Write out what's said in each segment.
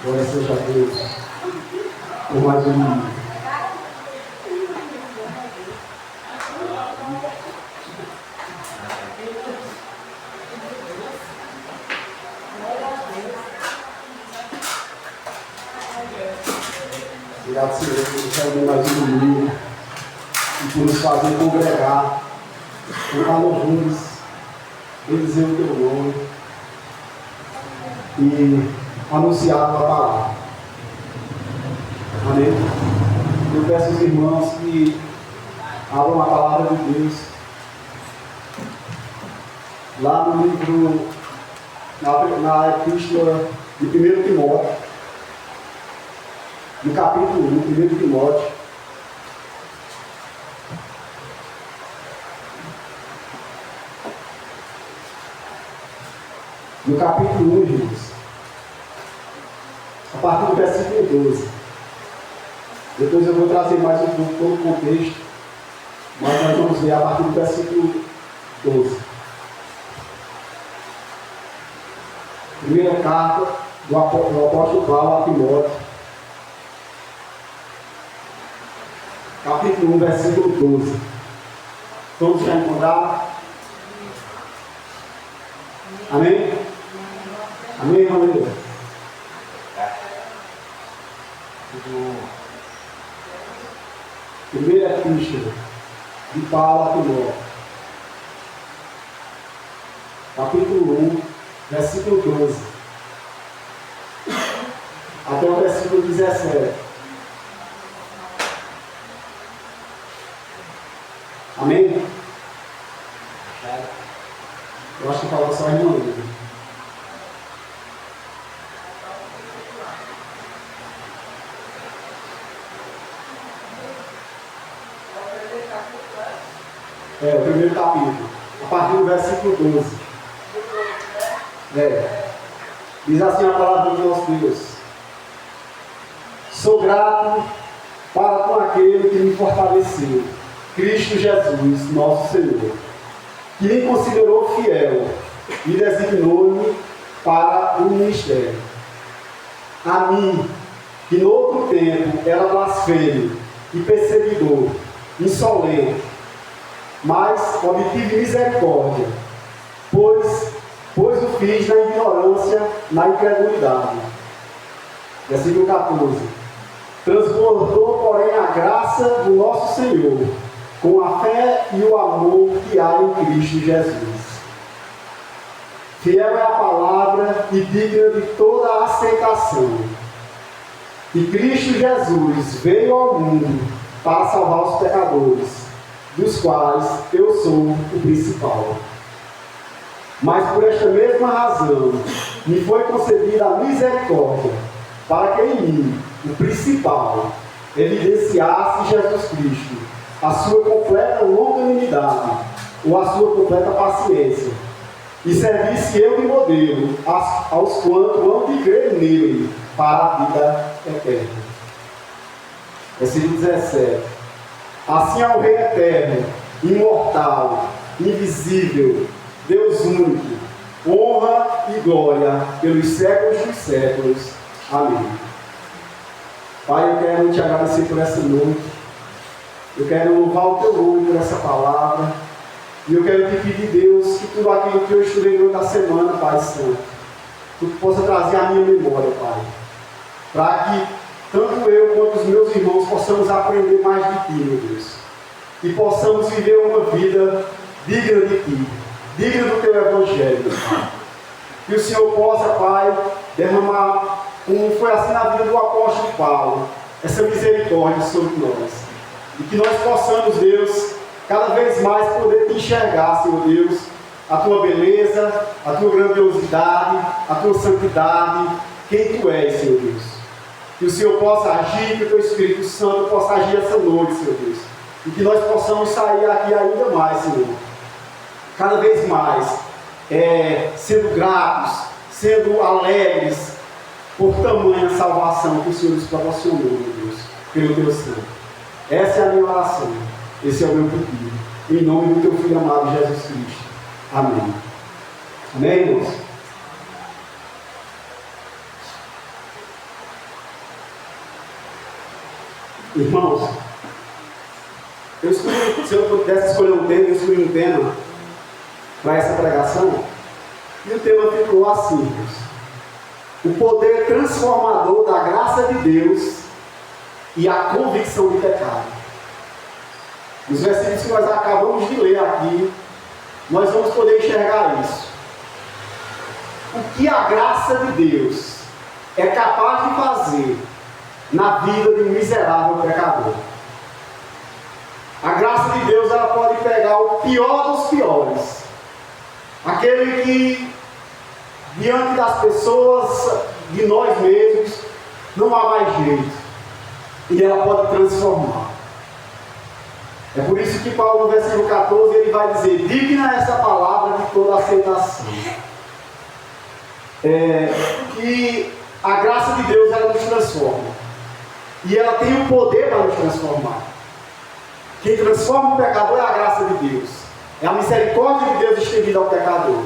Glória seja a Deus por mais um dia. Obrigado, Senhor, por nos trazer mais um domingo e por nos fazer congregar, cantar louvores, bendizer o teu nome e anunciar a tua palavra. Amém? Eu peço aos irmãos que abram a palavra de Deus lá no livro, na epístola de 1 Timóteo, no capítulo 1, 1 Timóteo. No capítulo 1, irmãos, a partir do versículo 12. Depois eu vou trazer mais um pouco todo o contexto, mas nós vamos ler a partir do versículo 12. Primeira carta do apóstolo Paulo a Timóteo, capítulo 1, versículo 12. Todos já encontraram? Amém? Amém, aleluia. Primeira epístola de Paulo a Timóteo, capítulo 1, versículo 12, até o versículo 17. Amém? Eu acho que falta só a irmã Lívia. O primeiro capítulo, a partir do versículo 12. Diz assim a palavra do nosso Deus: sou grato para com aquele que me fortaleceu, Cristo Jesus, nosso Senhor, que me considerou fiel e designou-me para o ministério. A mim, que no outro tempo era blasfemo e perseguidor, insolente, mas obtive misericórdia, pois o fiz na ignorância, na incredulidade. Versículo 14. Transbordou, porém, a graça do nosso Senhor, com a fé e o amor que há em Cristo Jesus. Fiel é a palavra e digna de toda a aceitação. E Cristo Jesus veio ao mundo para salvar os pecadores, dos quais eu sou o principal. Mas por esta mesma razão me foi concedida a misericórdia, para que em mim, o principal, evidenciasse Jesus Cristo, a sua completa longanimidade, ou a sua completa paciência, e servisse eu de modelo aos quantos hão de crer nele, para a vida eterna. Versículo 17. Assim ao Rei eterno, imortal, invisível, Deus único, honra e glória pelos séculos dos séculos. Amém. Pai, eu quero te agradecer por essa noite. Eu quero louvar o teu nome por essa palavra. E eu quero te pedir, Deus, que tudo aquilo que eu estudei durante a semana, Pai Santo, tu possa trazer à minha memória, Pai. Para que tanto eu quanto os meus irmãos possamos aprender mais de Ti, meu Deus. E possamos viver uma vida digna de Ti, digna do Teu Evangelho, Pai. Que o Senhor possa, Pai, derramar, como foi assim na vida do apóstolo Paulo, essa misericórdia sobre nós. E que nós possamos, Deus, cada vez mais poder Te enxergar, Senhor Deus, a Tua beleza, a Tua grandiosidade, a Tua santidade, quem Tu és, Senhor Deus. Que o Senhor possa agir, que o Teu Espírito Santo possa agir essa noite, Senhor Deus. E que nós possamos sair aqui ainda mais, Senhor. Cada vez mais, sendo gratos, sendo alegres por tamanha salvação que o Senhor nos proporcionou, meu Deus, pelo Teu sangue. Essa é a minha oração. Esse é o meu pedido. Em nome do Teu Filho amado, Jesus Cristo. Amém. Amém, irmãos? Irmãos, se eu pudesse escolher um tema, eu escolhi um tema para essa pregação, e o tema ficou assim: o poder transformador da graça de Deus e a convicção de pecado. Os versículos que nós acabamos de ler aqui, nós vamos poder enxergar isso. O que a graça de Deus é capaz de fazer na vida de um miserável pecador. A graça de Deus, ela pode pegar o pior dos piores, aquele que diante das pessoas, de nós mesmos, não há mais jeito, e ela pode transformar. É por isso que Paulo, no versículo 14, ele vai dizer: digna essa palavra de toda aceitação. Que a graça de Deus, ela nos transforma, e ela tem o poder para nos transformar. Quem transforma o pecador é a graça de Deus, é a misericórdia de Deus estendida ao pecador.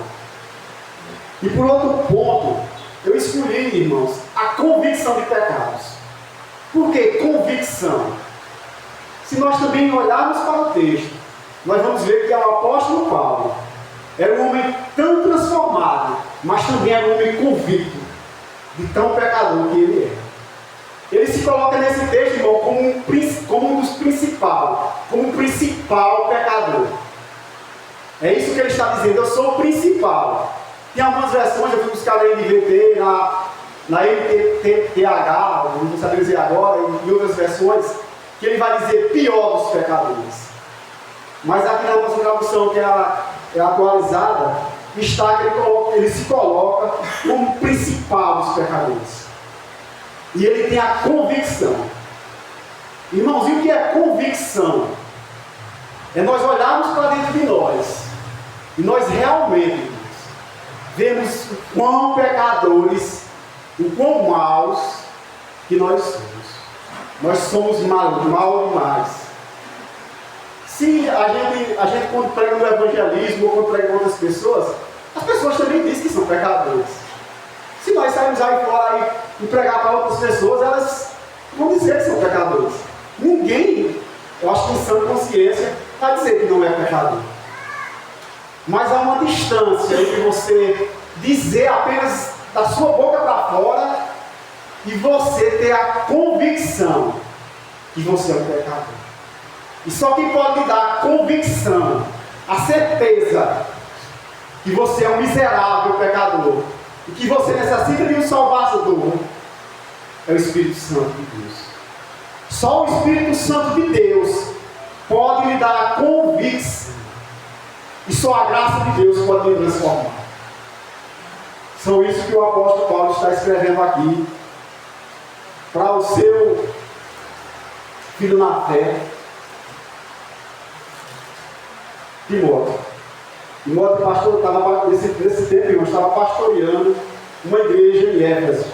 E por outro ponto, eu escolhi, irmãos, a convicção de pecados. Por que convicção? Se nós também olharmos para o texto, nós vamos ver que o apóstolo Paulo era um homem tão transformado, mas também era um homem convicto de tão pecador que ele é. Ele se coloca nesse texto, irmão, como um dos como o principal pecador. É isso que ele está dizendo: eu sou o principal. Tem algumas versões, eu fui buscar na NVT, na NTTH, não sabia dizer agora, e outras versões, que ele vai dizer pior dos pecadores. Mas aqui na nossa tradução, que é atualizada, está que ele se coloca como principal dos pecadores. E ele tem a convicção. Irmãos, e o que é convicção? É nós olharmos para dentro de nós e nós realmente vemos o quão pecadores, o quão maus que nós somos. Nós somos mal demais. Se a gente quando prega no evangelismo ou quando prega com outras pessoas, as pessoas também dizem que são pecadores. Se nós sairmos aí fora e pregar para outras pessoas, elas vão dizer que são pecadores. Ninguém, eu acho que em sã consciência, vai dizer que não é pecador. Mas há uma distância entre você dizer apenas da sua boca para fora e você ter a convicção que você é um pecador. E só quem pode lhe dar a convicção, a certeza que você é um miserável pecador e que você necessita de um Salvador, é o Espírito Santo de Deus. Só o Espírito Santo de Deus pode lhe dar a convicção. E só a graça de Deus pode lhe transformar. São isso que o apóstolo Paulo está escrevendo aqui para o seu filho na fé, Timóteo. Timóteo pastor, estava nesse tempo, eu estava pastoreando uma igreja em Éfeso.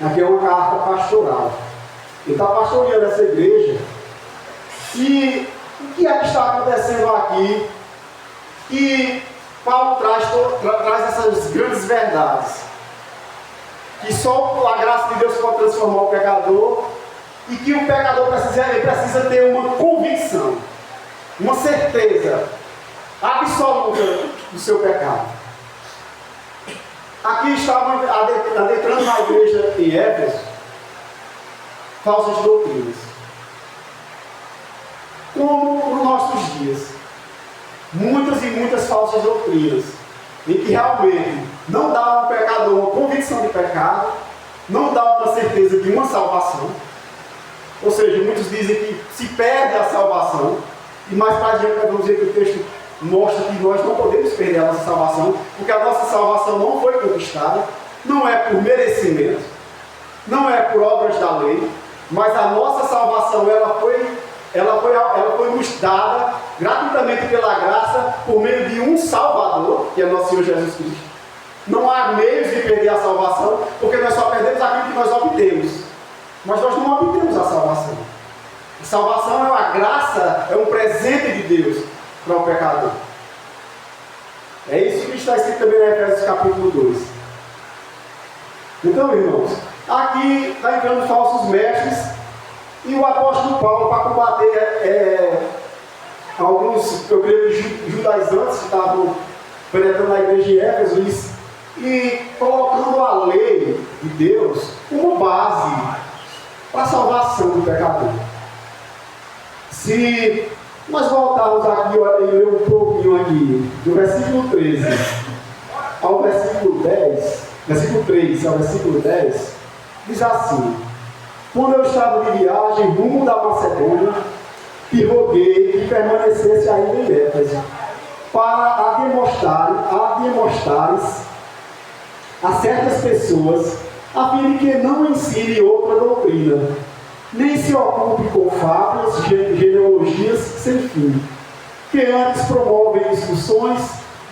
Aqui é uma carta pastoral. Ele está pastoreando essa igreja. E o que é que está acontecendo aqui? Que Paulo traz essas grandes verdades. Que só a graça de Deus pode transformar o pecador. E que o pecador precisa ter uma convicção, uma certeza absoluta do seu pecado. Aqui estavam adentrando na igreja em Éfeso falsas doutrinas. Como nos nossos dias, muitas e muitas falsas doutrinas, em que realmente não dá ao pecador uma convicção de pecado, não dá uma certeza de uma salvação. Ou seja, muitos dizem que se perde a salvação, e mais para adiante vamos dizer que o texto mostra que nós não podemos perder a nossa salvação, porque a nossa salvação não foi conquistada, não é por merecimento, não é por obras da lei, mas a nossa salvação ela foi nos dada gratuitamente pela graça por meio de um Salvador, que é nosso Senhor Jesus Cristo. Não há meios de perder a salvação, porque nós só perdemos aquilo que nós obtemos, mas nós não obtemos a salvação. A salvação é uma graça, é um presente de Deus para o pecador. É isso que está escrito também em Efésios capítulo 2. Então, irmãos, aqui está entrando falsos mestres E o apóstolo Paulo, para combater alguns, eu creio, judaizantes que estavam penetrando na igreja de Éfeso e colocando a lei de Deus como base para a salvação do pecador. Se nós voltarmos aqui e ler um pouquinho aqui, do versículo 13 ao versículo 10, versículo 3 ao versículo 10, diz assim: quando eu estava de viagem rumo da Macedônia, te roguei que permanecesse ainda em Éfeso, para demonstrares a certas pessoas, a fim de que não ensine outra doutrina, nem se ocupe com fábulas, genealogias sem fim, que antes promovem discussões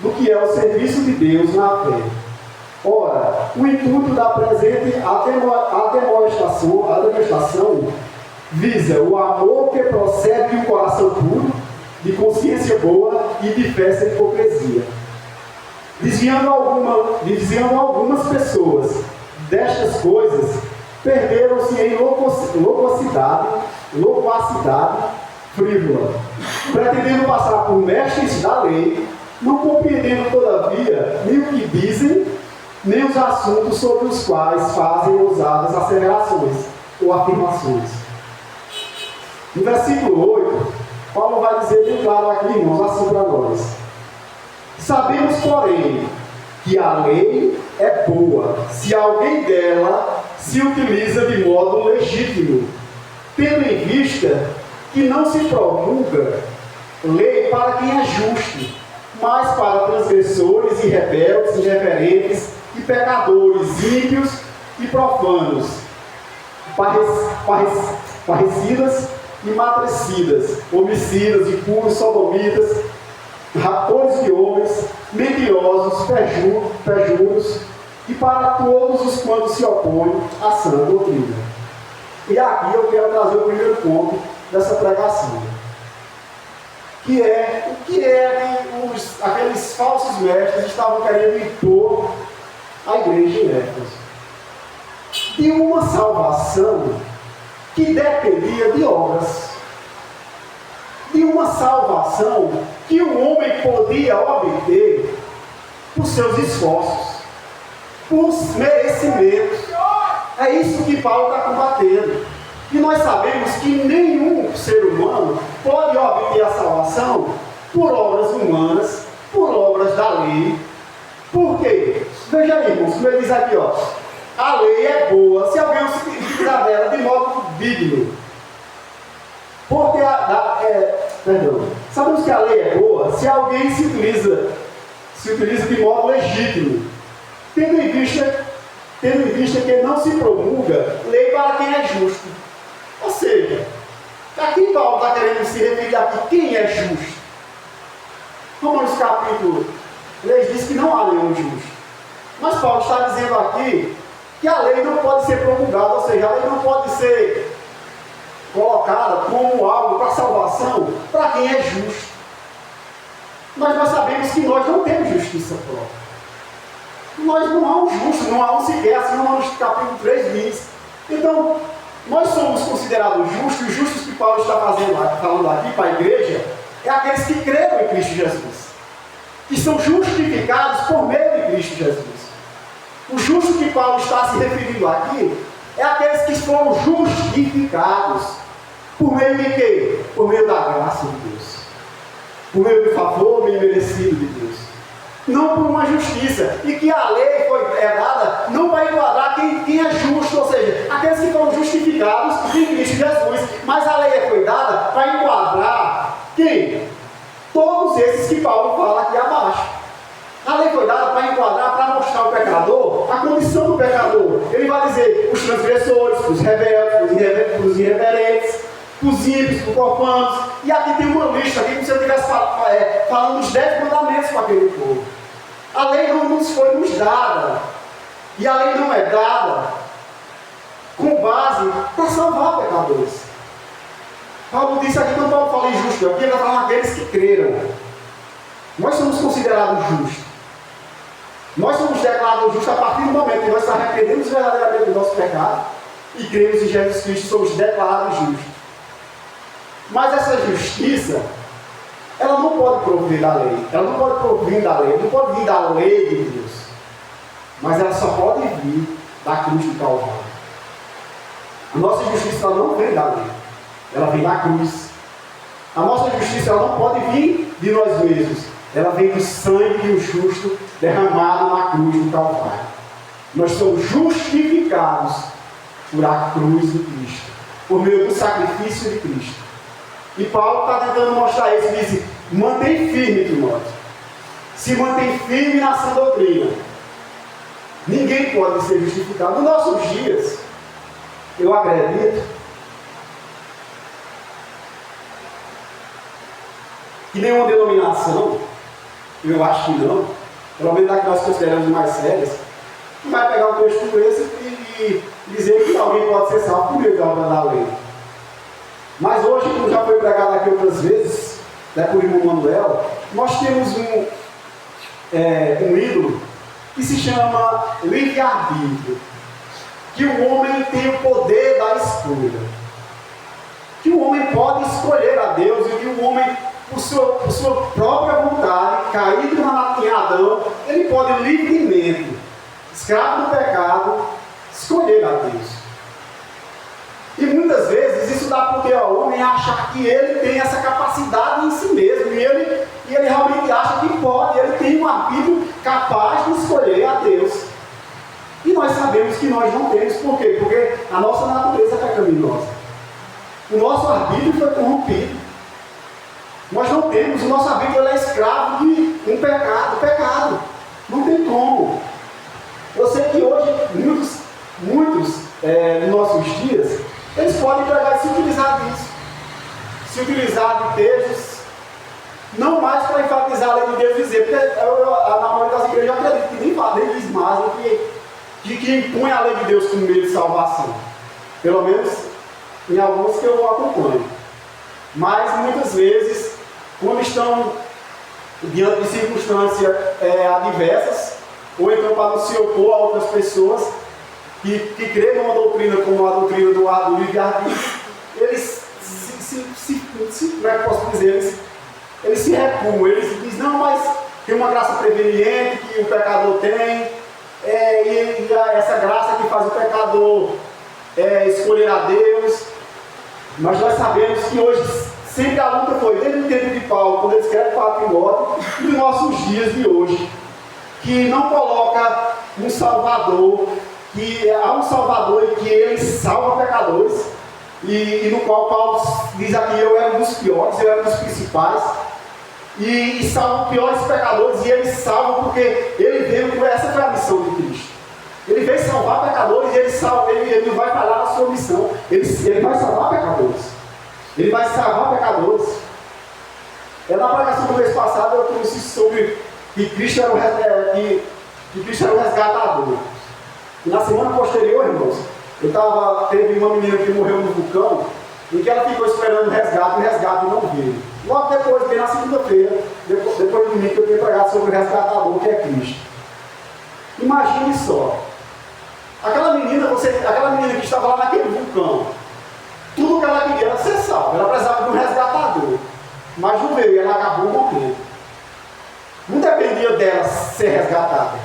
do que é o serviço de Deus na fé. Ora, o intuito da presente demonstração visa o amor que procede de um coração puro, de consciência boa e de fé sem hipocrisia. Desviando algumas pessoas destas coisas, perderam-se em loquacidade frívola, pretendendo passar por mestres da lei, não compreendendo todavia nem o que dizem, nem os assuntos sobre os quais fazem ousadas asseverações ou afirmações. No versículo 8, Paulo vai dizer bem claro aqui, irmãos, assim para nós: sabemos, porém, que a lei é boa, se alguém dela se utiliza de modo legítimo, tendo em vista que não se promulga lei para quem é justo, mas para transgressores e rebeldes, irreverentes e pecadores, ímpios e profanos, parricidas e matricidas, homicidas, impuros, sodomitas, raptores de homens, mentirosos, perjuros, e para todos os quantos se opõem à sã doutrina. E aqui eu quero trazer o primeiro ponto dessa pregação, que é o que aqueles falsos mestres estavam querendo impor à igreja em Éfeso. De uma salvação que dependia de obras. De uma salvação que o homem podia obter por seus esforços, por merecimentos. É isso que Paulo está combatendo. E nós sabemos que nenhum ser humano pode obter a salvação por obras humanas, por obras da lei. Por quê? Veja aí, irmãos, como ele diz aqui, ó, a lei é boa se alguém se utilizar dela de modo digno. Porque sabemos que a lei é boa se alguém se utiliza de modo legítimo, tendo em vista que não se promulga lei para quem é justo. Ou seja, aqui Paulo está querendo se referir aqui quem é justo. Romanos capítulo 3 diz que não há nenhum justo. Mas Paulo está dizendo aqui que a lei não pode ser promulgada, ou seja, a lei não pode ser colocada como algo para salvação para quem é justo. Mas nós sabemos que nós não temos justiça própria. Nós não há um justo, não há um sequer, assim Romanos capítulo 3 diz. Então, nós somos considerados justos, e os justos que Paulo está falando aqui para a igreja, é aqueles que creram em Cristo Jesus, que são justificados por meio de Cristo Jesus. O justo que Paulo está se referindo aqui, é aqueles que foram justificados, por meio de quê? Por meio da graça de Deus, por meio do favor merecido de Deus, não por uma justiça, e que a lei é dada não para enquadrar quem é justo, ou seja, aqueles que foram justificados em Cristo Jesus, mas a lei foi dada para enquadrar quem? Todos esses que Paulo fala aqui abaixo. A lei foi dada para enquadrar, para mostrar ao pecador a condição do pecador. Ele vai dizer os transgressores, os rebeldes, os irreverentes, os ímpios, os profanos. E aqui tem uma lista, aqui como se eu estivesse falando os 10 mandamentos para aquele povo. A lei não nos foi nos dada. E a lei não é dada com base para salvar pecadores. Paulo disse aqui, quando Paulo fala injusto, aqui ele está falando aqueles que creram. Nós somos considerados justos. Nós somos declarados justos a partir do momento que nós nos arrependemos verdadeiramente do nosso pecado e cremos em Jesus Cristo, somos declarados justos. Mas essa justiça, ela não pode prover da lei, ela não pode provir da lei, não pode vir da lei de Deus, mas ela só pode vir da cruz do Calvário. A nossa justiça ela não vem da lei, ela vem da cruz. A nossa justiça ela não pode vir de nós mesmos, ela vem do sangue do justo derramado na cruz do Calvário. Nós somos justificados por a cruz de Cristo, por meio do sacrifício de Cristo. E Paulo está tentando mostrar isso, ele diz: mantém firme, Timóteo. Se mantém firme na sã doutrina. Ninguém pode ser justificado. Nos nossos dias, eu acredito que nenhuma denominação, eu acho que não, pelo menos da que nós consideramos mais sérias, não vai pegar um texto como esse e dizer que alguém pode ser salvo por meio da obra da lei. Mas hoje, como já foi pregado aqui outras vezes, por irmão Manuel, nós temos um ídolo que se chama livre-arbítrio. Que o homem tem o poder da escolha. Que o homem pode escolher a Deus e que o homem, por sua própria vontade, caído em Adão, ele pode livremente, escravo do pecado, escolher a Deus. E muitas vezes isso dá porque o homem acha que ele tem essa capacidade em si mesmo, e ele realmente acha que pode, ele tem um arbítrio capaz de escolher a Deus. E nós sabemos que nós não temos. Por quê? Porque a nossa natureza é pecaminosa. O nosso arbítrio foi corrompido. Nós não temos, o nosso arbítrio é escravo de um pecado. Não tem como. Eu sei que hoje muitos nos nossos dias, eles podem pegar e se utilizar disso. Se utilizar de textos, não mais para enfatizar a lei de Deus dizer, porque na maioria das igrejas eu acredito que nem diz mais que impõe a lei de Deus como meio de salvação. Pelo menos em alguns que eu acompanho. Mas muitas vezes, quando estão diante de circunstâncias adversas, ou então para não se opor a outras pessoas que creem numa doutrina como a doutrina do livre-arbítrio, eles como é que eu posso dizer? Eles se recuam, eles dizem: não, mas tem uma graça preveniente que o pecador tem, e essa graça que faz o pecador escolher a Deus. Mas nós sabemos que hoje sempre a luta foi, desde o tempo de Paulo, quando ele escreve para Timóteo, e nos nossos dias de hoje, que não coloca um Salvador, que há um Salvador e que ele salva pecadores, e no qual Paulo diz aqui: eu era um dos piores, eu era um dos principais, e salva piores pecadores, e ele salva porque ele veio, essa foi a missão de Cristo. Ele veio salvar pecadores, e ele não vai parar na sua missão, ele vai salvar pecadores. Ele vai salvar pecadores. Na pregação do mês passado eu trouxe sobre que Cristo era o resgatador. E na semana posterior, irmãos, teve uma menina que morreu no vulcão, em que ela ficou esperando o resgate não veio. Logo depois, bem na segunda-feira, depois do domingo, eu tenho pregado sobre o resgatador, que é Cristo. Imagine só, aquela menina que estava lá naquele vulcão, tudo que ela queria era ser salva, ela precisava de um resgatador, mas não veio e ela acabou morrendo. Não dependia dela ser resgatada,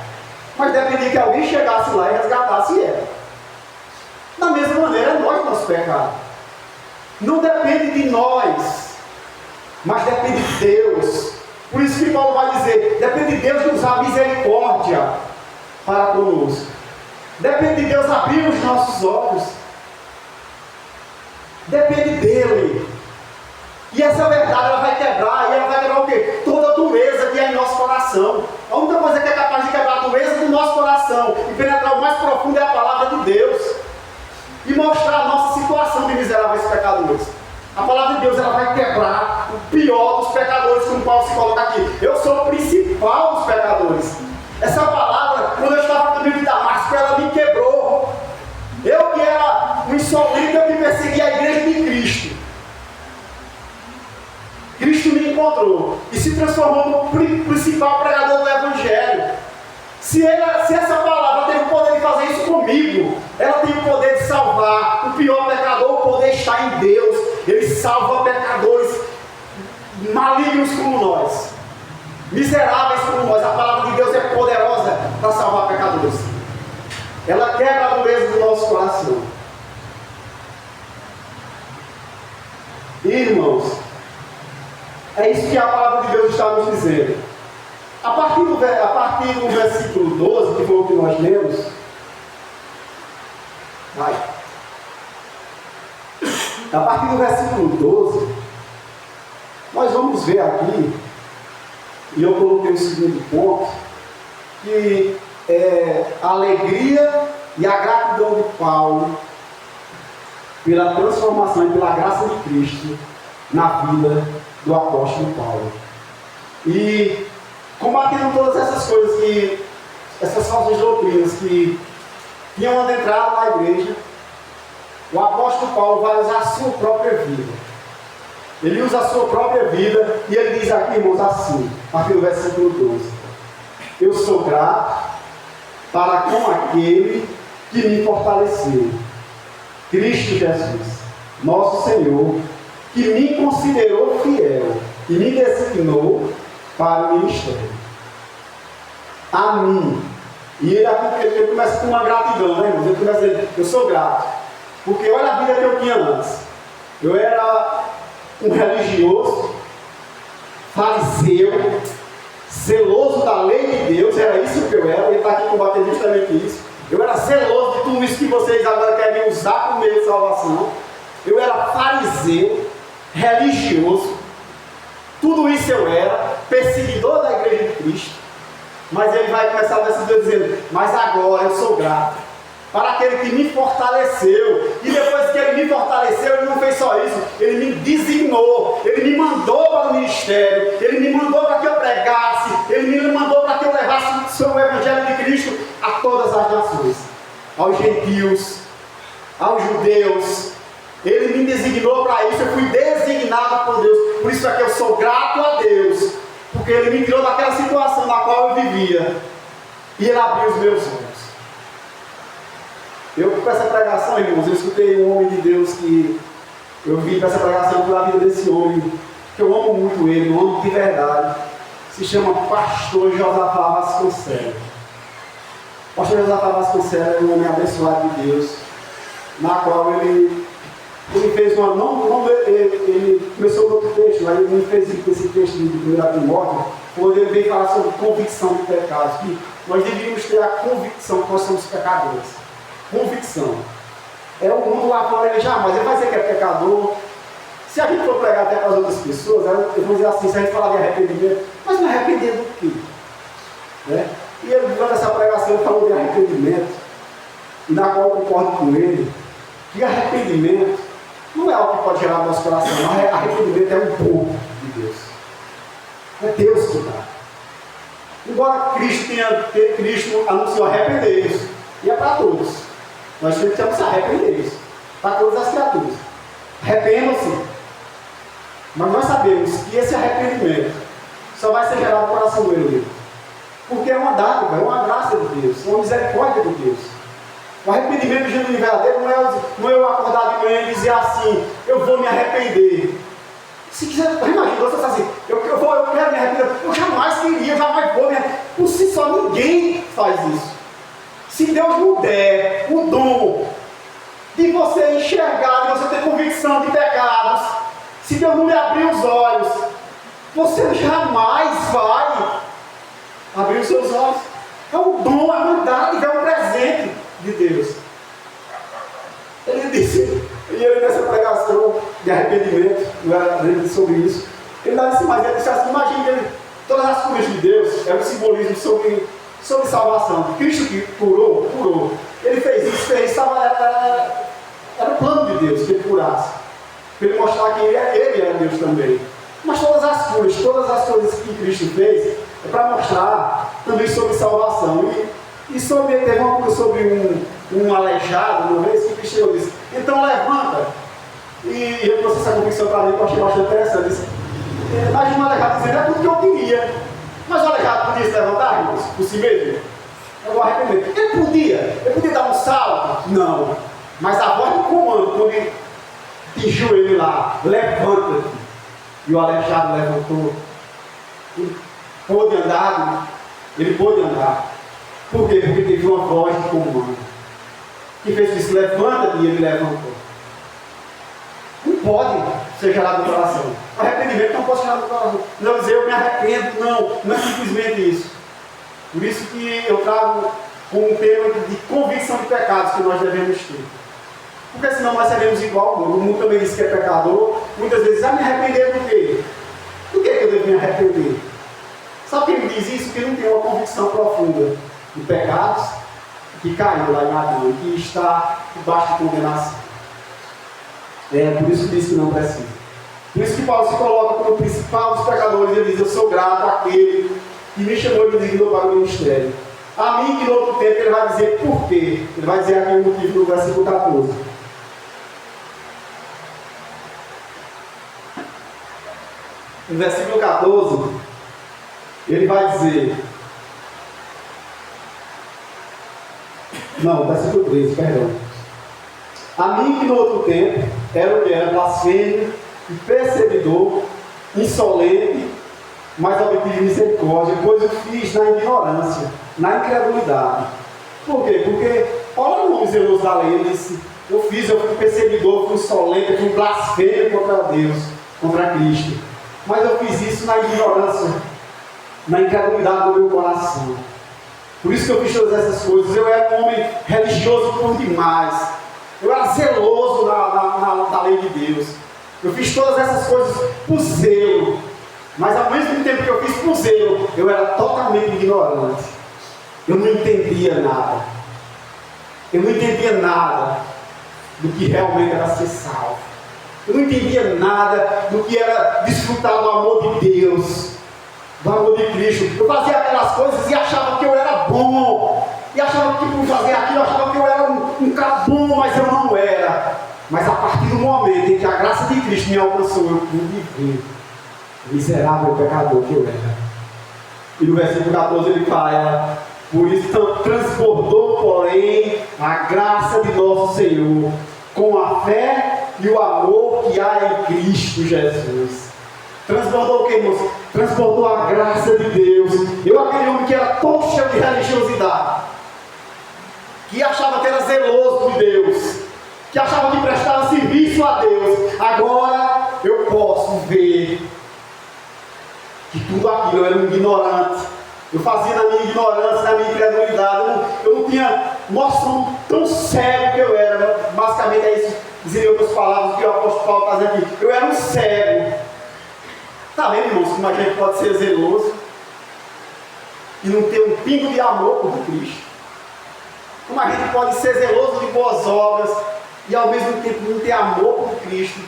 mas dependia que alguém chegasse lá e resgatasse ela. Da mesma maneira, nós, nosso pecado. Não depende de nós, mas depende de Deus. Por isso que Paulo vai dizer: depende de Deus de usar misericórdia para conosco. Depende de Deus abrir os nossos olhos. Depende dele. E essa verdade ela vai quebrar. E ela vai quebrar o quê? Toda a dureza que é em nosso coração. A única coisa que é capaz de quebrar a dureza do nosso coração e penetrar o mais profundo é a palavra de Deus. E mostrar a nossa situação de miseráveis pecadores. A palavra de Deus ela vai quebrar o pior dos pecadores, como Paulo se coloca aqui. Eu sou o principal dos pecadores. Essa palavra, quando eu estava no caminho de Damasco, ela me quebrou. Eu que era um insolente, eu que perseguia a igreja de Cristo. Cristo me encontrou e se transformou no principal pregador do Evangelho. Se essa palavra teve o poder de fazer fazer isso comigo. Ela tem o poder de salvar. O pior pecador, o poder está em Deus. Ele salva pecadores malignos como nós, miseráveis como nós. A palavra de Deus é poderosa para salvar pecadores. Ela quebra a dureza do nosso coração. Irmãos, é isso que a palavra de Deus está nos dizendo. A partir do versículo 12, que foi o que nós lemos, a partir do versículo 12, nós vamos ver aqui, e eu coloquei o segundo ponto, que é a alegria e a gratidão de Paulo pela transformação e pela graça de Cristo na vida do apóstolo Paulo. E combatendo todas essas coisas, essas falsas doutrinas que tinham adentrado na igreja, o apóstolo Paulo vai usar a sua própria vida. Ele usa a sua própria vida e ele diz aqui, irmãos, assim, a partir do versículo 12: eu sou grato para com aquele que me fortaleceu, Cristo Jesus, nosso Senhor, que me considerou fiel e me designou para o ministério. A mim. E ele começa com uma gratidão, né, irmãos? Ele começa dizendo: eu sou grato, porque olha a vida que eu tinha antes. Eu era um religioso, fariseu, zeloso da lei de Deus, era isso que eu era. Ele está aqui combatendo justamente isso. Eu era zeloso de tudo isso que vocês agora querem usar como meio de salvação. Eu era fariseu, religioso, tudo isso eu era, perseguidor da igreja de Cristo. Mas ele vai começar a versículo dizendo: mas agora eu sou grato para aquele que me fortaleceu. E depois que ele me fortaleceu, ele não fez só isso, ele me designou, ele me mandou para o ministério, ele me mandou para que eu pregasse, ele me mandou para que eu levasse o evangelho de Cristo a todas as nações, aos gentios, aos judeus. Ele me designou para isso, eu fui designado por Deus. Por isso é que eu sou grato a Deus, porque Ele me tirou daquela situação na qual eu vivia e Ele abriu os meus olhos. Eu, com essa pregação, irmãos, eu escutei um homem de Deus que eu vim para essa pregação pela vida desse homem, que eu amo muito ele, eu amo de verdade. Se chama Pastor Josafá Vasconcelos. Pastor Josafá Vasconcelos é um homem abençoado de Deus, na qual ele fez uma. Ele começou outro texto, mas ele fez esse texto de 1 Timóteo, quando ele veio falar sobre convicção de pecados, que nós deveríamos ter a convicção que nós somos pecadores. Convicção. É o mundo lá fora, ele jamais, ele vai dizer que é pecador. Se a gente for pregar até para as outras pessoas, eu vou dizer assim, se a gente falar de arrependimento, mas não arrepender do quê? Né? E ele, durante essa pregação, ele falou de arrependimento, e na qual eu concordo com ele, que arrependimento não é algo que pode gerar no nosso coração, não. Arrependimento é um povo de Deus. É Deus que dá. Embora Cristo anunciou arrepender-vos, e é para todos. Nós temos que arrepender-vos, para todas as criaturas. Arrependam-se. Mas nós sabemos que esse arrependimento só vai ser gerado no coração do eleito, porque é uma dádiva, é uma graça de Deus, é uma misericórdia de Deus. O arrependimento genuíno e verdadeiro não é eu acordar de manhã e dizer assim: eu vou me arrepender. Se quiser, imagina, você assim: eu quero me arrepender. Eu jamais queria, eu jamais vou me arrepender. Por si só, ninguém faz isso. Se Deus não der o dom de você enxergar, de você ter convicção de pecados, se Deus não lhe abrir os olhos, você jamais vai abrir os seus olhos. É um dom, é uma dádiva, é um presente de Deus. Ele disse, e ele nessa pregação de arrependimento, ele disse sobre isso, ele disse, mas ele disse assim: imagine todas as curas de Deus, é um simbolismo sobre salvação. Cristo que curou, ele fez isso, era o plano de Deus que ele curasse, para ele mostrar que ele era Deus também. Mas todas as curas, todas as coisas que Cristo fez, é para mostrar também sobre salvação. E teve uma cura sobre um aleijado, uma vez que Cristo disse: então levanta. E eu trouxe essa convicção para mim, que eu achei bastante interessante. Disse, mas um aleijado dizendo: é tudo que eu queria. Mas o aleijado podia se levantar, irmãos, por si mesmo? Eu vou arrepender. Ele Ele podia dar um salto? Não. Mas a voz de comando, quando ele tingiu ele lá, levanta-te. E o aleijado levantou. Ele pôde andar, ele pôde andar. Por quê? Porque teve uma voz de comando. Que fez isso, levanta-te, e ele levantou. Não pode ser gerado no coração. Arrependimento não pode ser gerado no coração. Não dizer eu me arrependo, não é simplesmente isso. Por isso que eu trago como um tema de convicção de pecados que nós devemos ter. Porque senão nós seremos igual ao mundo. O mundo também diz que é pecador. Muitas vezes, me arrepender do quê? Do que eu devo me arrepender? Sabe quem me diz isso? Que não tem uma convicção profunda de pecados, que caiu lá em Adão, que está debaixo de condenação. Por isso que diz que não precisa. Por isso que Paulo se coloca como o principal dos pecadores. Ele diz, eu sou grato àquele que me chamou e me designou para o ministério. A mim que no outro tempo ele vai dizer por quê. Ele vai dizer aqui o motivo no versículo 14. No versículo 14, ele vai dizer... Não, versículo 13, perdão. A mim que no outro tempo era o que era blasfêmio e perseguidor, insolente, mas obtive misericórdia, pois eu fiz na ignorância, na incredulidade. Por quê? Porque Paulo era um homem zeloso da lei. Ele disse, eu fui perseguidor, fui insolente, fui blasfêmio contra Deus, contra Cristo. Mas eu fiz isso na ignorância, na incredulidade do meu coração. Por isso que eu fiz todas essas coisas. Eu era um homem religioso por demais. Eu era zeloso da lei de Deus. Eu fiz todas essas coisas por zelo. Mas ao mesmo tempo que eu fiz por zelo, eu era totalmente ignorante. Eu não entendia nada. Eu não entendia nada do que realmente era ser salvo. Eu não entendia nada do que era desfrutar do amor de Deus, do amor de Cristo. Eu fazia aquelas coisas e achava que eu era bom. E achava que por fazer aquilo, eu achava que eu era um cara bom, mas eu não era. Mas a partir do momento em que a graça de Cristo me alcançou, eu pude ver o miserável pecador que eu era. E no versículo 14 ele fala, por isso transbordou, porém, a graça de nosso Senhor, com a fé e o amor que há em Cristo Jesus. Transbordou o que, irmãos? Transbordou a graça de Deus. Eu, aquele homem que era todo cheio de religiosidade, que achava que era zeloso de Deus, que achava que prestava serviço a Deus, agora eu posso ver que tudo aquilo eu era um ignorante. Eu fazia na minha ignorância, na minha incredulidade. Eu não tinha noção tão cego que eu era. Basicamente é isso, dizia outras palavras que o apóstolo Paulo está dizendo aqui. Eu era um cego. Está vendo, irmãos, como a gente pode ser zeloso e não ter um pingo de amor por Cristo? Como a gente pode ser zeloso de boas obras e ao mesmo tempo não ter amor por Cristo?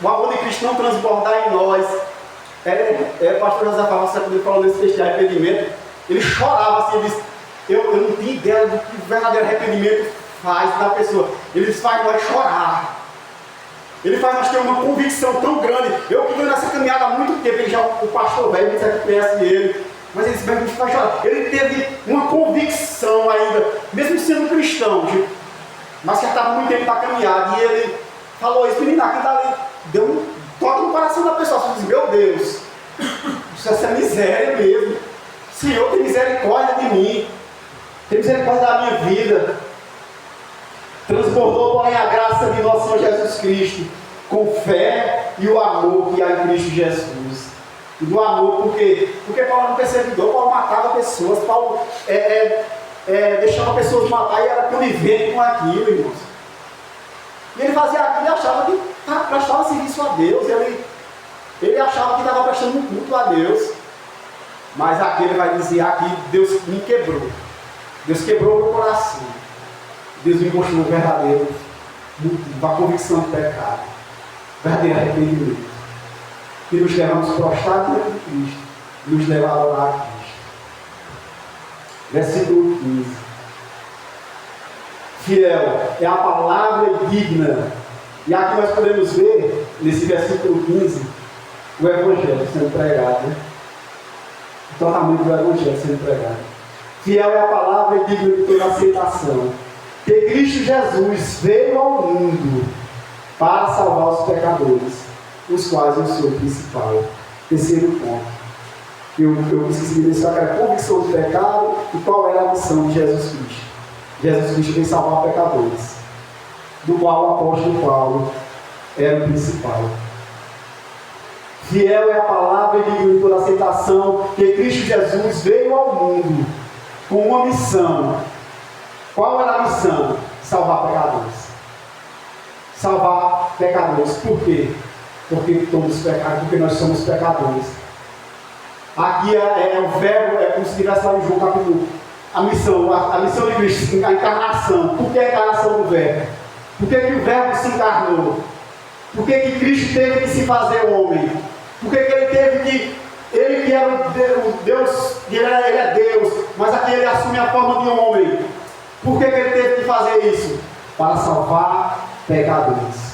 O amor de Cristo não transbordar em nós. O pastor José falou nesse texto de arrependimento. Ele chorava assim, ele disse, eu não tinha ideia do que o verdadeiro arrependimento faz da pessoa. Ele faz nós chorar. Ele faz nós ter uma convicção tão grande. Eu que estou nessa caminhada há muito tempo, o pastor velho, você conhece ele, mas ele disse, mas faz chorar. Ele teve uma convicção ainda, mesmo sendo cristão, mas que já estava muito tempo para caminhar. E ele falou isso, menina, aqui dali, deu um toque no coração da pessoa. Você diz, meu Deus, isso é miséria mesmo. Senhor, tem misericórdia de mim, tem misericórdia da minha vida. Transbordou, porém, a graça de nosso Senhor Jesus Cristo, com fé e o amor que há em Cristo Jesus. E do amor, por quê? Porque Paulo era um perseguidor, Paulo matava pessoas, Paulo deixava pessoas matar e era conivente com aquilo, irmãos. E ele fazia aquilo e achava que prestava serviço a Deus, ele achava que estava prestando um culto a Deus. Mas aqui ele vai dizer, aqui Deus me quebrou. Deus quebrou o meu coração. Deus me mostrou o verdadeiro motivo, a convicção do pecado, verdadeiro arrependimento. Que nos levamos prostrados diante de Cristo, e nos leva a adorar a Cristo. Versículo 15. Fiel é a palavra digna. E aqui nós podemos ver, nesse versículo 15, o Evangelho sendo pregado, né? O tratamento do Evangelho sendo pregado. Fiel é a palavra e digno de toda aceitação, que Cristo Jesus veio ao mundo para salvar os pecadores, os quais eu sou o principal. Terceiro ponto. Eu esqueci de mencionar que era a convicção do pecado e qual era a missão de Jesus Cristo. Jesus Cristo veio salvar pecadores, do qual o apóstolo Paulo era o principal. Fiel é a palavra e digno de toda aceitação, que Cristo Jesus veio ao mundo com uma missão. Qual era a missão? Salvar pecadores. Salvar pecadores. Por quê? Porque nós somos pecadores. Aqui é o verbo, é como se estivesse lá em João capítulo. A missão de Cristo, a encarnação. Por que a encarnação do verbo? Por que o verbo se encarnou? Por que Cristo teve que se fazer homem? Por que ele teve que... Ele que era o Deus, ele é Deus, mas aqui ele assume a forma de homem. Por que ele teve que fazer isso? Para salvar pecadores.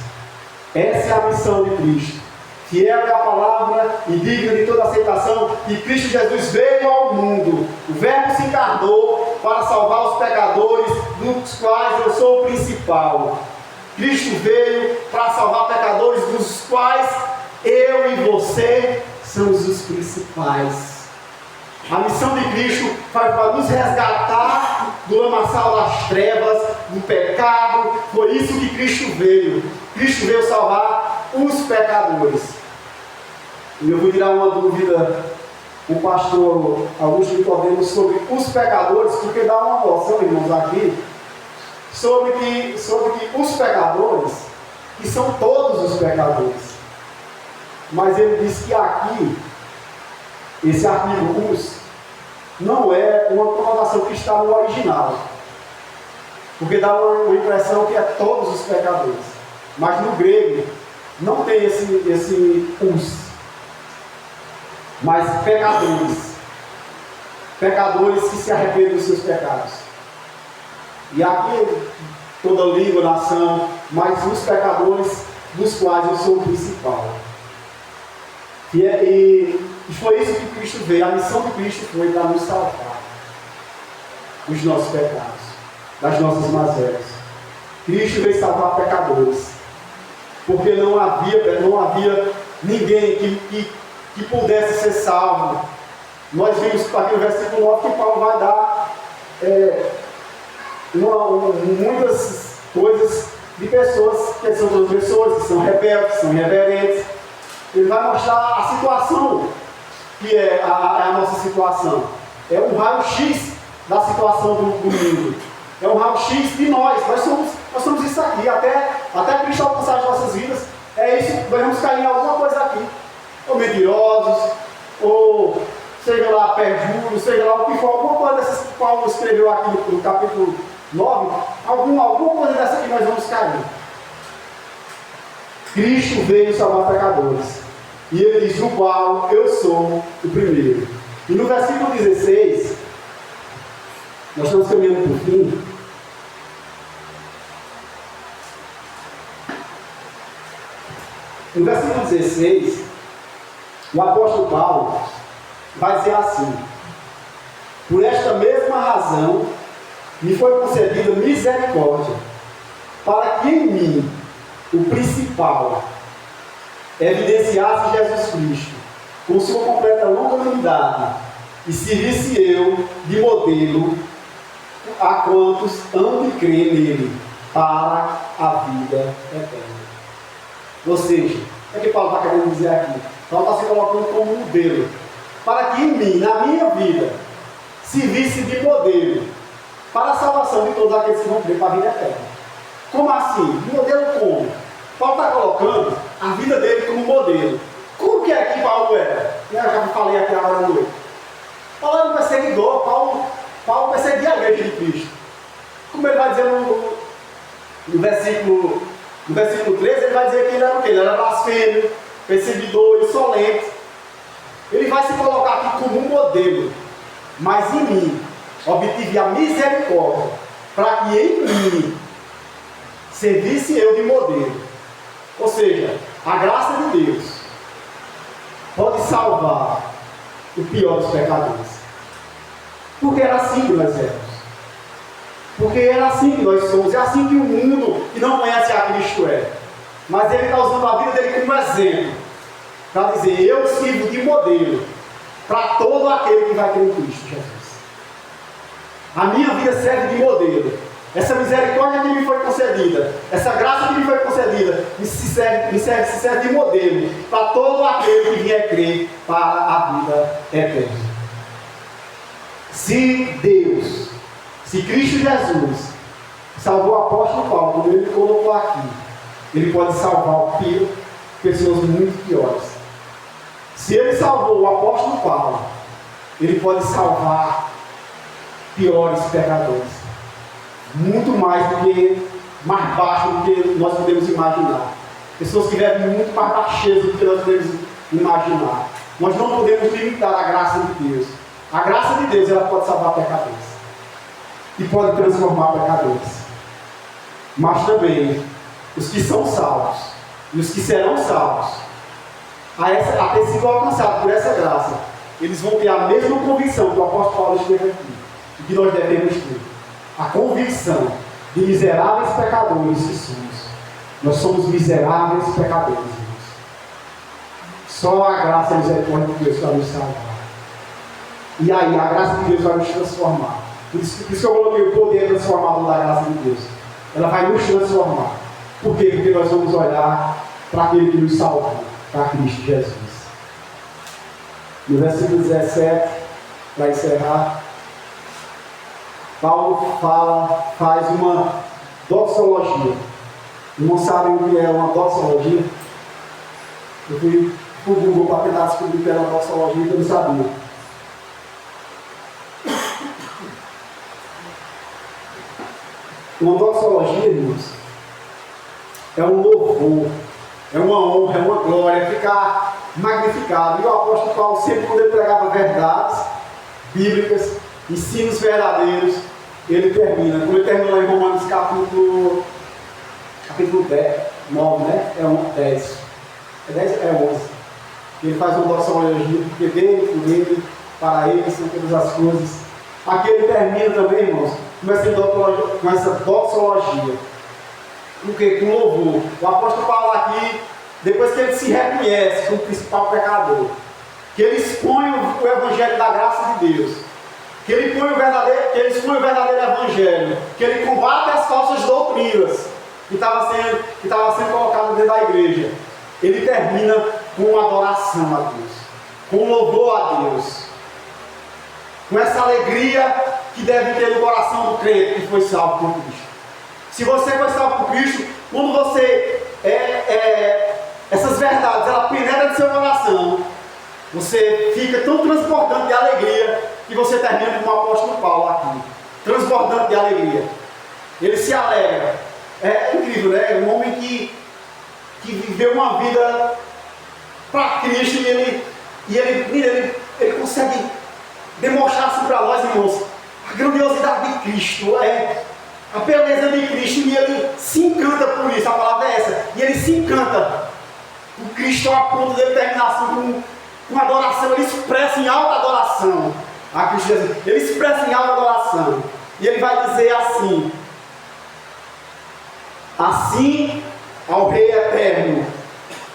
Essa é a missão de Cristo. Fiel é a palavra e digna de toda aceitação, que Cristo Jesus veio ao mundo. O Verbo se encarnou para salvar os pecadores, dos quais eu sou o principal. Cristo veio para salvar pecadores, dos quais eu e você somos os principais. A missão de Cristo foi para nos resgatar do lamaçal das trevas, do pecado. Foi isso que Cristo veio. Cristo veio salvar os pecadores. E eu vou tirar uma dúvida com o pastor Augusto Nicodemos sobre os pecadores, porque dá uma noção, irmãos, aqui, sobre que os pecadores, que são todos os pecadores. Mas ele diz que aqui, esse artigo os, não é uma conotação que está no original. Porque dá uma impressão que é todos os pecadores. Mas no grego, não tem esse os. Mas pecadores. Pecadores que se arrependem dos seus pecados. E aqui, toda língua, nação, mas os pecadores dos quais eu sou o principal. E foi isso que Cristo veio. A missão de Cristo foi para nos salvar dos nossos pecados, das nossas mazelas. Cristo veio salvar pecadores, porque não havia ninguém que pudesse ser salvo. Nós vimos aqui no versículo 9 que Paulo vai dar muitas coisas de pessoas que são transgressores, que são rebeldes, que são irreverentes. Ele vai mostrar a situação que é a nossa situação. É um raio-x da situação do mundo. É um raio-x de nós. Nós somos isso aqui. Até Cristo alcançar as nossas vidas, é isso. Nós vamos cair em alguma coisa aqui. Ou mentirosos, ou seja lá perjuros, seja lá o que for. Alguma coisa dessas que Paulo escreveu aqui no capítulo 9. Alguma coisa dessa que nós vamos cair. Cristo veio salvar pecadores. E ele diz, no qual eu sou o primeiro. E no versículo 16, nós estamos caminhando para o fim. No versículo 16, o apóstolo Paulo vai dizer assim: por esta mesma razão me foi concedida misericórdia, para que em mim, o principal, evidenciasse Jesus Cristo com sua completa longanimidade e servisse eu de modelo a quantos hão de crer nele para a vida eterna. Ou seja, o que Paulo está querendo dizer aqui? Paulo está se colocando como modelo, para que em mim, na minha vida, servisse de modelo para a salvação de todos aqueles que vão crer para a vida eterna. Como assim? De modelo como? Paulo está colocando a vida dele como modelo. Como que é que Paulo era? Eu já falei aqui agora à noite. Paulo era um perseguidor. Paulo perseguia a igreja de Cristo. Como ele vai dizer no versículo 13, ele vai dizer que ele era o quê? Ele era blasfêmio, perseguidor, insolente. Ele vai se colocar aqui como um modelo. Mas em mim, obtive a misericórdia, para que em mim servisse eu de modelo. Ou seja, a graça de Deus pode salvar o pior dos pecadores. Porque era assim que nós éramos. Porque era assim que nós somos. É assim que o mundo que não conhece a Cristo é. Mas ele está usando a vida dele como exemplo. Para dizer, eu sirvo de modelo para todo aquele que vai crer em Cristo Jesus. A minha vida serve de modelo. Essa misericórdia que me foi concedida, essa graça que me foi concedida, serve de modelo para todo aquele que vier crer para a vida eterna. Se Cristo Jesus salvou o apóstolo Paulo, como ele colocou aqui, ele pode salvar pessoas muito piores. Se ele salvou o apóstolo Paulo, ele pode salvar piores pecadores. Muito mais baixo do que nós podemos imaginar. Pessoas que vivem muito mais baixeza do que nós podemos imaginar. Nós não podemos limitar a graça de Deus. A graça de Deus, ela pode salvar pecadores. E pode transformar pecadores. Mas também, os que são salvos e os que serão salvos, a ter sido alcançados por essa graça, eles vão ter a mesma convicção que o apóstolo Paulo escreve aqui, e que nós devemos ter. A convicção de miseráveis pecadores que somos. Nós somos miseráveis pecadores, irmãos. Só a graça e a misericórdia de Deus vai nos salvar. E aí, a graça de Deus vai nos transformar. Por isso que eu coloquei o poder transformador da graça de Deus. Ela vai nos transformar. Por quê? Porque nós vamos olhar para aquele que nos salvou, para Cristo Jesus. No versículo 17, para encerrar, Paulo faz uma doxologia. Não sabem o que é uma doxologia? Eu fui para o Google para tentar descobrir o que era uma doxologia, que eu não sabia. Uma doxologia, irmãos, é um louvor, é uma honra, é uma glória, é ficar magnificado. E o apóstolo Paulo, sempre quando ele pregava verdades bíblicas, ensinos verdadeiros, ele termina. Como ele termina lá em Romanos capítulo 10, 9, né? É 10. É 10? É 11. Ele faz uma doxologia, porque dele, por ele, para ele, são todas as coisas. Aqui ele termina também, irmãos, com essa doxologia. Com que? Com louvor. O apóstolo Paulo aqui, depois que ele se reconhece como principal pecador, que ele expõe o evangelho da graça de Deus, que ele expõe o verdadeiro evangelho, que ele combate as falsas doutrinas que estavam sendo colocadas dentro da igreja. Ele termina com uma adoração a Deus, com um louvor a Deus, com essa alegria que deve ter no coração do crente que foi salvo por Cristo. Se você foi salvo por Cristo, quando você essas verdades, ela penetra no seu coração, você fica tão transbordante de alegria que você termina como o apóstolo Paulo aqui, transbordante de alegria. Ele se alegra. É incrível, né? Um homem que viveu uma vida para Cristo e ele consegue demonstrar assim para nós, irmãos, a grandiosidade de Cristo, a beleza de Cristo, e ele se encanta por isso, a palavra é essa, e ele se encanta por Cristo a ponto de terminar assim com adoração. Ele expressa em alta adoração a Cristo Jesus, ele expressa em alta adoração, e ele vai dizer assim ao Rei Eterno,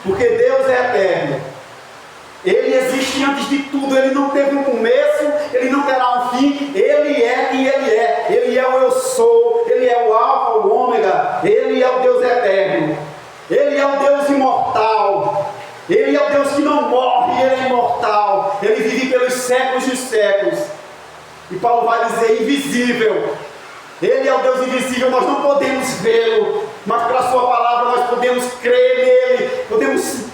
porque Deus é eterno, Ele existe antes de tudo, Ele não teve um começo, Ele não terá um fim, Ele é quem Ele é o eu sou, Ele é o alfa, o ômega, Ele é o Deus eterno, Ele é o Deus imortal, Ele é o Deus que não morre, Ele é imortal, Ele vive pelos séculos dos séculos. E Paulo vai dizer invisível. Ele é o Deus invisível, nós não podemos vê-lo, mas pela sua palavra nós podemos crer nele, podemos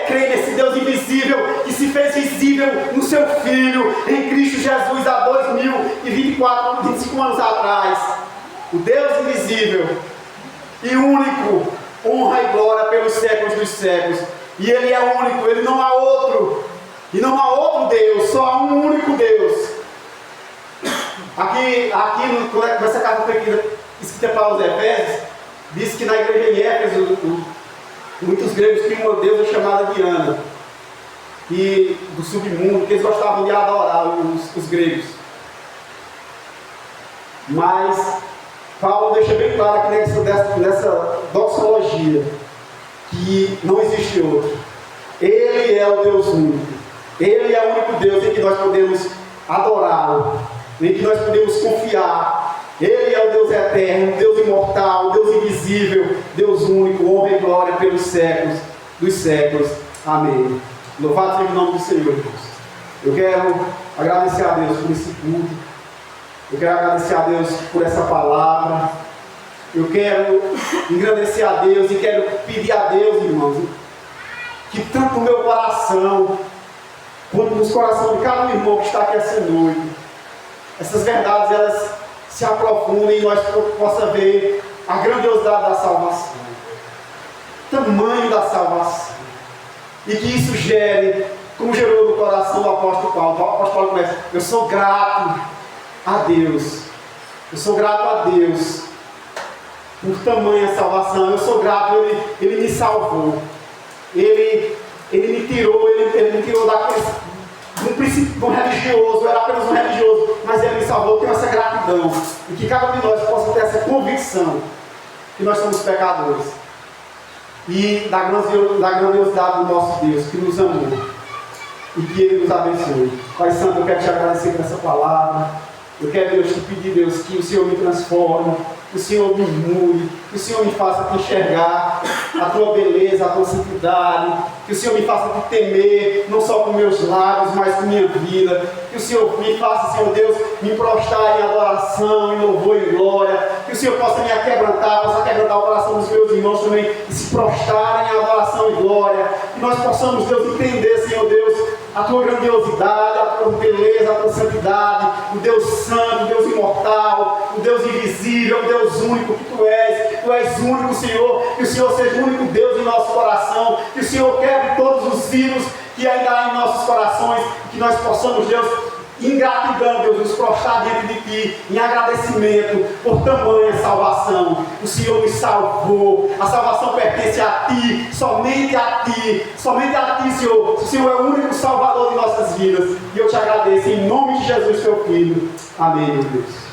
crer nesse Deus invisível que se fez visível no seu Filho, em Cristo Jesus, há 25 anos atrás. O Deus invisível e único, honra e glória pelos séculos dos séculos. E Ele é único, Ele não há outro, e não há outro Deus, só há um único Deus. Aqui nessa carta pequena escrita para os Efésios, diz que na igreja de Éfeso, muitos gregos tinham uma deusa chamada Diana, e do submundo, que eles gostavam de adorar, os gregos. Mas Paulo deixa bem claro aqui nessa doxologia que não existe outro. Ele é o Deus único. Ele é o único Deus em que nós podemos adorá-lo, em que nós podemos confiar. Ele é o Deus eterno, Deus imortal, Deus invisível, Deus único, honra e glória pelos séculos dos séculos. Amém. Louvado seja o nome do Senhor, Deus. Eu quero agradecer a Deus por esse culto. Eu quero agradecer a Deus por essa palavra. Eu quero agradecer a Deus e quero pedir a Deus, irmãos, que tanto no meu coração, quanto nos corações de cada irmão que está aqui essa noite, essas verdades elas se aprofundem e nós possamos ver a grandiosidade da salvação, o tamanho da salvação, e que isso gere, como gerou no coração do apóstolo Paulo. O apóstolo Paulo começa: eu sou grato a Deus, eu sou grato a Deus por tamanha salvação, eu sou grato, Ele me salvou, Ele me tirou, Ele me tirou do princípio do religioso. Eu era apenas um religioso, mas Ele me salvou. Eu tenho essa gratidão, e que cada um de nós possa ter essa convicção que nós somos pecadores, e da grandiosidade do nosso Deus, que nos amou, e que Ele nos abençoe. Pai Santo, eu quero te agradecer por essa palavra. Eu quero, Deus, te pedir, Deus, que o Senhor me transforme, que o Senhor me mude, que o Senhor me faça enxergar a Tua beleza, a Tua santidade, que o Senhor me faça te temer, não só com meus lábios, mas com minha vida, que o Senhor me faça, Senhor Deus, me prostrar em adoração, em louvor e glória, que o Senhor possa me aquebrantar, possa quebrantar o coração dos meus irmãos também, e se prostrarem em adoração e glória, que nós possamos, Deus, entender, Senhor Deus, a Tua grandiosidade, a Tua beleza, a Tua santidade, o Deus santo, o Deus imortal, o Deus invisível, o Deus único que Tu és único, Senhor, que o Senhor seja o único Deus em nosso coração, que o Senhor quebre todos os ídolos que ainda há em nossos corações, que nós possamos, Deus, em gratidão, Deus, nos prostrar diante de Ti, em agradecimento por tamanha salvação. O Senhor nos salvou, a salvação pertence a Ti, somente a Ti, Senhor. O Senhor é o único Salvador de nossas vidas, e eu te agradeço em nome de Jesus, Teu Filho. Amém, meu Deus.